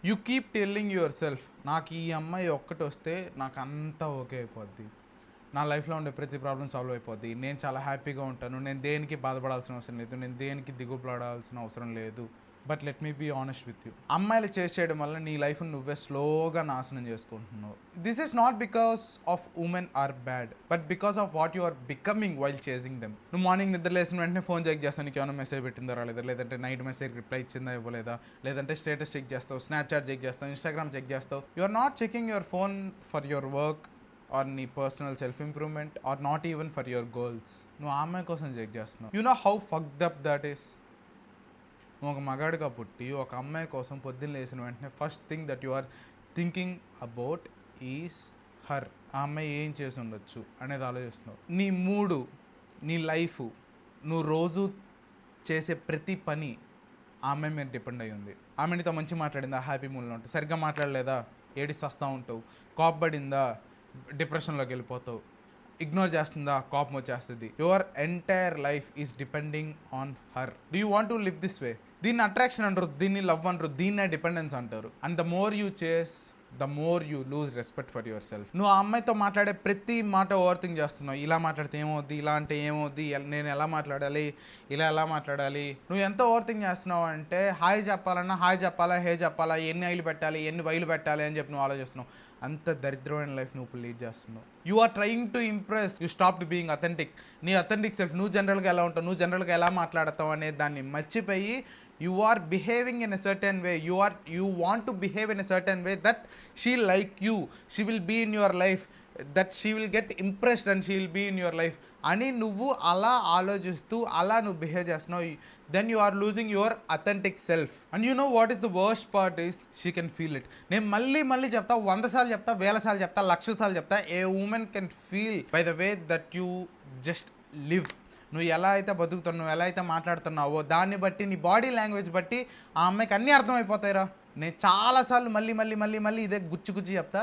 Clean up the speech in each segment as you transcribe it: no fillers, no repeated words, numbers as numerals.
You keep telling your self, నాకు ఈ అమ్మాయి ఒక్కటి వస్తే నాకు అంతా ఓకే అయిపోద్ది, నా లైఫ్లో ఉండే ప్రతి ప్రాబ్లం సాల్వ్ అయిపోద్ది, నేను చాలా హ్యాపీగా ఉంటాను, నేను దేనికి బాధపడాల్సిన అవసరం లేదు, నేను దేనికి దిగుపడాల్సిన అవసరం లేదు. But let me be honest with you, అమ్మాయిలు చేయడం వల్ల నీ లైఫ్ని నువ్వే స్లోగా నాశనం చేసుకుంటున్నావు. This is not because of women are bad, but because of what you are becoming while chasing them. నువ్వు మార్నింగ్ నిద్ర లేసిన వెంటనే ఫోన్ చెక్ చేస్తావు, నీకు ఏమైనా మెసేజ్ పెట్టిందో రాలేదా, లేదంటే నైట్ మెసేజ్ రిప్లై ఇచ్చిందా ఇవ్వలేదా, లేదంటే స్టేటస్ చెక్ చేస్తావు, స్నాప్చాట్ చెక్ చేస్తావు, ఇన్స్టాగ్రామ్ చెక్ చేస్తావు. You are not checking your phone for your work or నీ personal self improvement or not even for your goals. నువ్వు ఆ అమ్మాయి కోసం చెక్ చేస్తున్నావు. You know how fucked up that is. నువ్వు ఒక మగాడిగా పుట్టి ఒక అమ్మాయి కోసం పొద్దున్న లేసిన వెంటనే first thing that you are thinking about is her. ఆ అమ్మాయి ఏం చేసి ఉండొచ్చు అనేది ఆలోచిస్తున్నావు. నీ మూడు, నీ లైఫ్, నువ్వు రోజు చేసే ప్రతి పని ఆ అమ్మాయి మీద డిపెండ్ అయ్యి ఉంది. ఆమె నీతో మంచి మాట్లాడిందా, హ్యాపీ మూడ్లో ఉంటావు. సరిగ్గా మాట్లాడలేదా, ఏడిస్తూ ఉంటావు. కోపపడిందా, డిప్రెషన్లోకి వెళ్ళిపోతావు. ఇగ్నోర్ చేస్తుందా, కోపం వచ్చేస్తుంది. Your entire life is depending on her. Do you want to live this way? దీన్ని అట్రాక్షన్ అంటారు, దీన్ని లవ్ అంటారు, దీన్నే డిపెండెన్స్ అంటారు. అండ్ ద మోర్ యూ చేస్, the more you lose respect for your self. నువ్వు ఆ అమ్మాయితో మాట్లాడే ప్రతి మాట ఓవర్ థింక్ చేస్తున్నావు. ఇలా మాట్లాడితే ఏమవుద్ది, ఇలా అంటే ఏమవుద్ది, నేను ఎలా మాట్లాడాలి, ఇలా ఎలా మాట్లాడాలి. నువ్వు ఎంత ఓవర్ థింక్ చేస్తున్నావు అంటే హాయ్ చెప్పాలన్నా హాయ్ చెప్పాలా, హే చెప్పాలా, ఎన్ని ఐలు పెట్టాలి, ఎన్ని వైలు పెట్టాలి అని చెప్పి నువ్వు ఆలోచిస్తున్నావు. అంత దరిద్రమైన లైఫ్ నువ్వు ఇప్పుడు లీడ్ చేస్తున్నావు. You are trying to impress, you stopped being authentic. నీ అథెంటిక్ సెల్ఫ్, నువ్వు జనరల్గా ఎలా ఉంటావు, నువ్వు జనరల్గా ఎలా మాట్లాడతావు అనే దాన్ని మర్చిపోయి you are behaving in a certain way, you want to behave in a certain way that she like you, she will be in your life, that she will get impressed and she will be in your life అని నువ్వు అలా ఆలోచిస్తూ అలా నువ్వు behave చేస్తున్నావు. Then you are losing your authentic self. And you know what is the worst part is she can feel it. నేను మళ్ళీ చెప్తా, 100 సార్లు చెప్తా, 1000 సార్లు చెప్తా, 1,00,000 సార్లు చెప్తా, a women can feel by the way that you just live. నువ్వు ఎలా అయితే బతుకుతున్నావు, నువ్వు ఎలా అయితే మాట్లాడుతున్నావో దాన్ని బట్టి, నీ బాడీ లాంగ్వేజ్ బట్టి ఆ అమ్మాయికి అన్నీ అర్థమైపోతాయిరా. నేను చాలాసార్లు మళ్ళీ ఇదే గుచ్చి చెప్తా,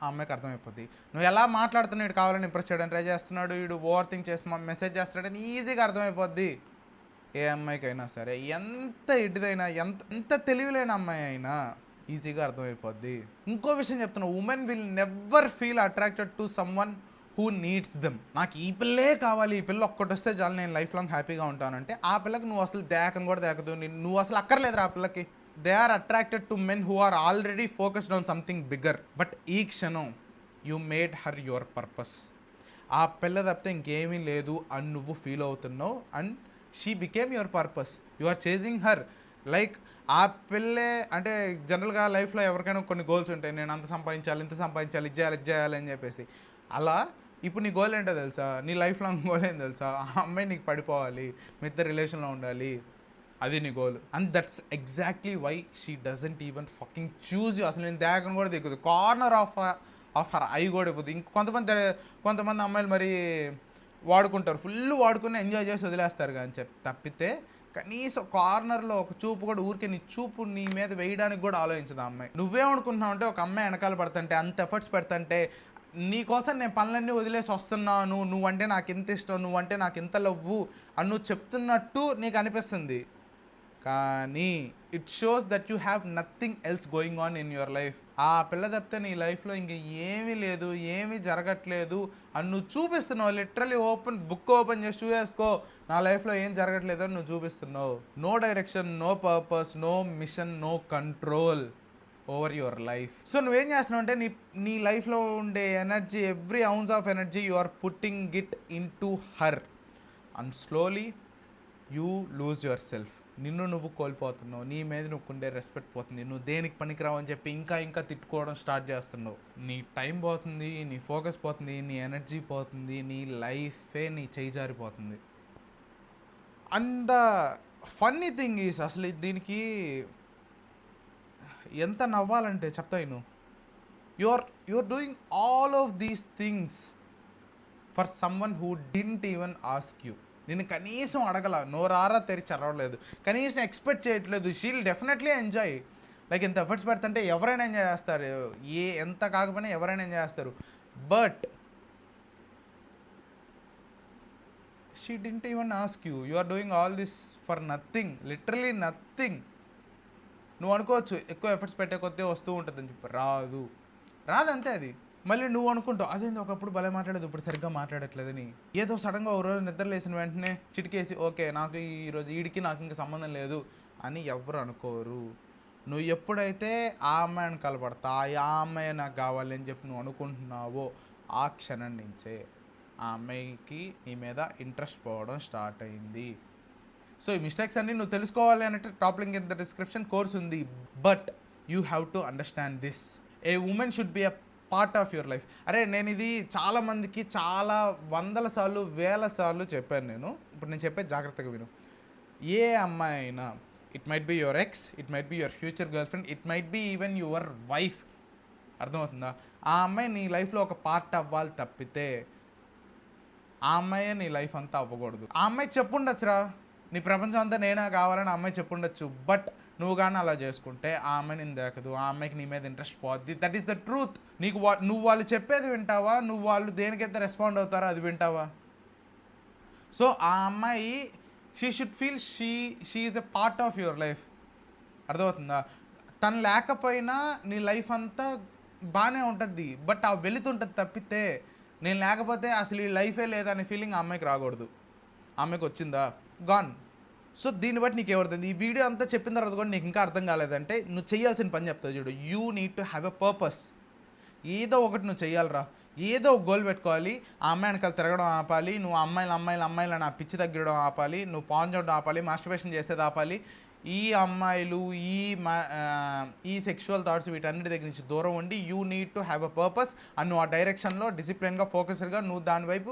ఆ అమ్మాయికి అర్థమైపోద్ది. నువ్వు ఎలా మాట్లాడుతున్నాడు, కావాలని ఇంప్రెస్ చేయడానికి ట్రై చేస్తున్నాడు, వీడు ఓవర్ థింక్ చేసి మెసేజ్ చేస్తున్నాడని ఈజీగా అర్థమైపోద్ది. ఏ అమ్మాయికైనా సరే, ఎంత ఎడ్డిదైనా, ఎంత తెలివిలేని అమ్మాయి అయినా ఈజీగా అర్థమైపోద్ది. ఇంకో విషయం చెప్తున్నా, women will never feel attracted to someone who needs them. నాకు ఈ పిల్లే కావాలి, ఈ పిల్ల ఒక్కటి వస్తే చాలు, నేను లైఫ్ లాంగ్ హ్యాపీగా ఉంటానంటే ఆ పిల్లకి నువ్వు అసలు దేకం కూడా దేకదు, నువ్వు అసలు అక్కర్లేదురా ఆ పిల్లకి. They are attracted to men who are already focused on something bigger. But ఈ క్షణం you made her your purpose. ఆ పిల్ల తప్పితే ఇంకేమీ లేదు అని నువ్వు ఫీల్ అవుతున్నావు. And she became your purpose. You are chasing her. Like ఆ పిల్లే అంటే జనరల్గా లైఫ్లో ఎవరికైనా కొన్ని గోల్స్ ఉంటాయి, నేను అంత సంపాదించాలి, ఇంత సంపాదించాలి, ఇది చేయాలి అని చెప్పేసి. అలా ఇప్పుడు నీ గోల్ ఏంటో తెలుసా, నీ లైఫ్ లాంగ్ గోల్ ఏంటో తెలుసా, ఆ అమ్మాయి నీకు పడిపోవాలి, మీ ఇద్దరు రిలేషన్లో ఉండాలి, అది నీ goal. And that's exactly why she doesn't even fucking choose you. అసలు నేను దేగం కూడా దిగుదు, కార్నర్ ఆఫ్ హర్ ఐ కూడా ఇవ్వదు. కొంతమంది అమ్మాయిలు మరి వాడుకుంటారు, ఫుల్ వాడుకుని ఎంజాయ్ చేసి వదిలేస్తారు కానీ తప్పితే కనీసం కార్నర్లో ఒక చూపు కూడా, ఊరికే నీ చూపు నీ మీద వేయడానికి కూడా ఆలోచించదు ఆ అమ్మాయి. నువ్వేమనుకుంటున్నావు అంటే ఒక అమ్మాయి వెనకాల పడుతుంటే, అంత ఎఫర్ట్స్ పెడుతుంటే, నీకోసం నేను పనులన్నీ వదిలేసి వస్తున్నాను, నువ్వంటే నాకు ఇంత ఇష్టం, నువ్వంటే నాకు ఇంత లవ్వు అని నువ్వు చెప్తున్నట్టు నీకు అనిపిస్తుంది. కానీ it shows that you have nothing else going on in your life. ఆ పిల్ల తప్పితే నీ లైఫ్లో ఇంక ఏమీ లేదు, ఏమీ జరగట్లేదు అని నువ్వు చూపిస్తున్నావు. లిటరలీ బుక్ ఓపెన్ చేసి చూసేసుకో, నా లైఫ్లో ఏం జరగట్లేదు అని నువ్వు చూపిస్తున్నావు. No direction, no purpose, no mission, no control over your life. So నువ్వేం చేస్తున్నావు అంటే నీ లైఫ్లో ఉండే energy, every ounce of energy you are putting it into her. And slowly you lose yourself. నిన్ను నువ్వు కోల్పోతున్నావు, నీ మీద నువ్వు ఉండే రెస్పెక్ట్ పోతుంది, నువ్వు దేనికి పనికిరావు అని చెప్పి ఇంకా తిట్టుకోవడం స్టార్ట్ చేస్తున్నావు. నీ టైం పోతుంది, నీ ఫోకస్ పోతుంది, నీ ఎనర్జీ పోతుంది, నీ లైఫే నీ చేయి జారిపోతుంది. And the funny thing is, అసలు దీనికి ఎంత నవ్వాలంటే చెప్తా నేను, you're doing all of these things for someone who didn't even ask you. నేను కనీసం అడగల, నోరారా తెరిచి అరవలేదు, కనీసం ఎక్స్పెక్ట్ చేయట్లేదు. She'll definitely enjoy. లైక్ ఎంత ఎఫర్ట్స్ పెడుతుంటే ఎవరైనా ఎంజాయ్ చేస్తారు, ఎంత కాకపోయినా ఎవరైనా ఎంజాయ్ చేస్తారు. But she didn't even ask you. You are doing all this for nothing, literally nothing. నువ్వు అనుకోవచ్చు ఎక్కువ ఎఫర్ట్స్ పెట్టే కొద్దీ వస్తూ ఉంటుందని చెప్పి, రాదంతే అది. మళ్ళీ నువ్వు అనుకుంటావు అదేంది ఒకప్పుడు భలే మాట్లాడేది ఇప్పుడు సరిగ్గా మాట్లాడట్లేదని. ఏదో సడన్గా ఒక రోజు నిద్ర లేసిన వెంటనే చిటికేసి ఓకే నాకు ఈరోజు ఈడికి నాకు ఇంకా సంబంధం లేదు అని ఎవ్వరు అనుకోరు. నువ్వు ఎప్పుడైతే ఆ అమ్మాయిని కలపడతా ఆ అమ్మాయి నాకు కావాలి అని చెప్పి నువ్వు అనుకుంటున్నావో ఆ క్షణం నుంచే ఆ అమ్మాయికి నీ మీద ఇంట్రెస్ట్ పోవడం స్టార్ట్ అయింది. సో ఈ మిస్టేక్స్ అన్నీ నువ్వు తెలుసుకోవాలి అంటే top link in the description course ఉంది. But you have to understand this, a women should be a part of your life. అరే నేను ఇది చాలామందికి చాలా వందల సార్లు వేల సార్లు చెప్పాను నేను. ఇప్పుడు నేను చెప్పేది జాగ్రత్తగా విను. ఏ అమ్మాయి అయినా, it might be your ex, it might be your future girl friend, it might be even your wife, అర్థమవుతుందా? ఆ అమ్మాయి నీ లైఫ్లో ఒక పార్ట్ అవ్వాలి తప్పితే ఆ అమ్మాయే నీ లైఫ్ అంతా అవ్వకూడదు. ఆ అమ్మాయి చెప్పుండొచ్చురా నీ ప్రపంచం అంతా నేనే కావాలని ఆ అమ్మాయి చెప్పుండొచ్చు. బట్ నువ్వు కానీ అలా చేసుకుంటే ఆ అమ్మాయి నేను దేకదు, ఆ అమ్మాయికి నీ మీద ఇంట్రెస్ట్ పోద్ది. That is the truth. నీకు నువ్వు వాళ్ళు చెప్పేది వింటావా, నువ్వు వాళ్ళు దేనికైతే రెస్పాండ్ అవుతారో అది వింటావా? సో ఆ అమ్మాయి she should feel she is a part of your life, అర్థమవుతుందా? తను లేకపోయినా నీ లైఫ్ అంతా బాగానే ఉంటుంది, బట్ ఆ వెళుతుంటుంది తప్పితే నేను లేకపోతే అసలు ఈ లైఫే లేదనే ఫీలింగ్ ఆ అమ్మాయికి రాకూడదు. ఆ అమ్మాయికి వచ్చిందా గాన్. సో దీన్ని బట్టి నీకు ఎవరిది ఈ వీడియో అంతా చెప్పిన తర్వాత కూడా నీకు ఇంకా అర్థం కాలేదంటే నువ్వు చేయాల్సిన పని చెప్తావు చూడు. You need to have a purpose. ఏదో ఒకటి నువ్వు చెయ్యాలరా, ఏదో ఒక గోల్ పెట్టుకోవాలి. ఆ అమ్మాయి వెనకాల తిరగడం ఆపాలి, నువ్వు అమ్మాయిలు నా పిచ్చి తగ్గడం ఆపాలి, నువ్వు పాన్ చూడడం ఆపాలి, మాస్టర్బేషన్ చేసేది ఆపాలి. ఈ అమ్మాయిలు ఈ సెక్షువల్ థాట్స్ వీటన్నిటి దగ్గర నుంచి దూరం ఉండి you need to have a purpose and నువ్వు ఆ డైరెక్షన్లో డిసిప్లిన్గా ఫోకస్డ్గా నువ్వు దాని వైపు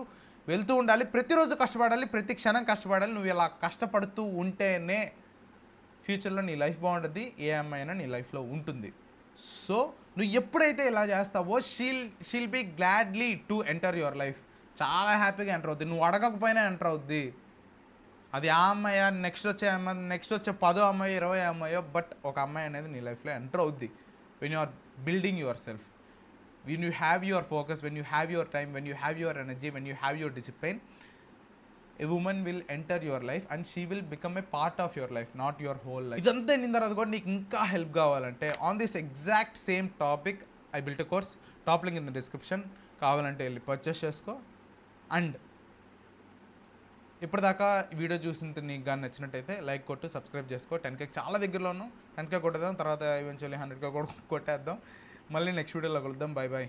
వెళ్తూ ఉండాలి. ప్రతిరోజు కష్టపడాలి, ప్రతి క్షణం కష్టపడాలి. నువ్వు ఇలా కష్టపడుతూ ఉంటేనే ఫ్యూచర్లో నీ లైఫ్ బాగుంటుంది, ఏ అమ్మాయి అయినా నీ లైఫ్లో ఉంటుంది. సో నువ్వు ఎప్పుడైతే ఇలా చేస్తావో she'll be gladly to enter your life. చాలా హ్యాపీగా ఎంటర్ అవుద్ది, నువ్వు అడగకపోయినా ఎంటర్ అవుద్ది. అది ఆ అమ్మాయి నెక్స్ట్ వచ్చే 10 అమ్మాయి 20 అమ్మాయో, బట్ ఒక అమ్మాయి అనేది నీ లైఫ్లో ఎంటర్ అవుద్ది. When you are building your self, when you have your focus, when you have your time, when you have your energy, when you have your discipline, a woman will enter your life and she will become a part of your life, not your whole life. ఇదంతా అయిన తర్వాత కూడా నీకు ఇంకా help కావాలంటే on this exact same topic I built a course, top link in the description, కావాలంటే వెళ్ళి purchase చేసుకో. అండ్ ఇప్పటిదాకా వీడియో చూసిన నీకు కానీ నచ్చినట్టయితే లైక్ కొట్టు, సబ్స్క్రైబ్ చేసుకో. 10K చాలా దగ్గరలో ఉన్నాం, 10K కొట్టేద్దాం, తర్వాత ఈవెన్చువల్లీ 100K కూడా కొట్టేద్దాం. మళ్ళీ నెక్స్ట్ వీడియోలో కలుద్దాం. Bye bye.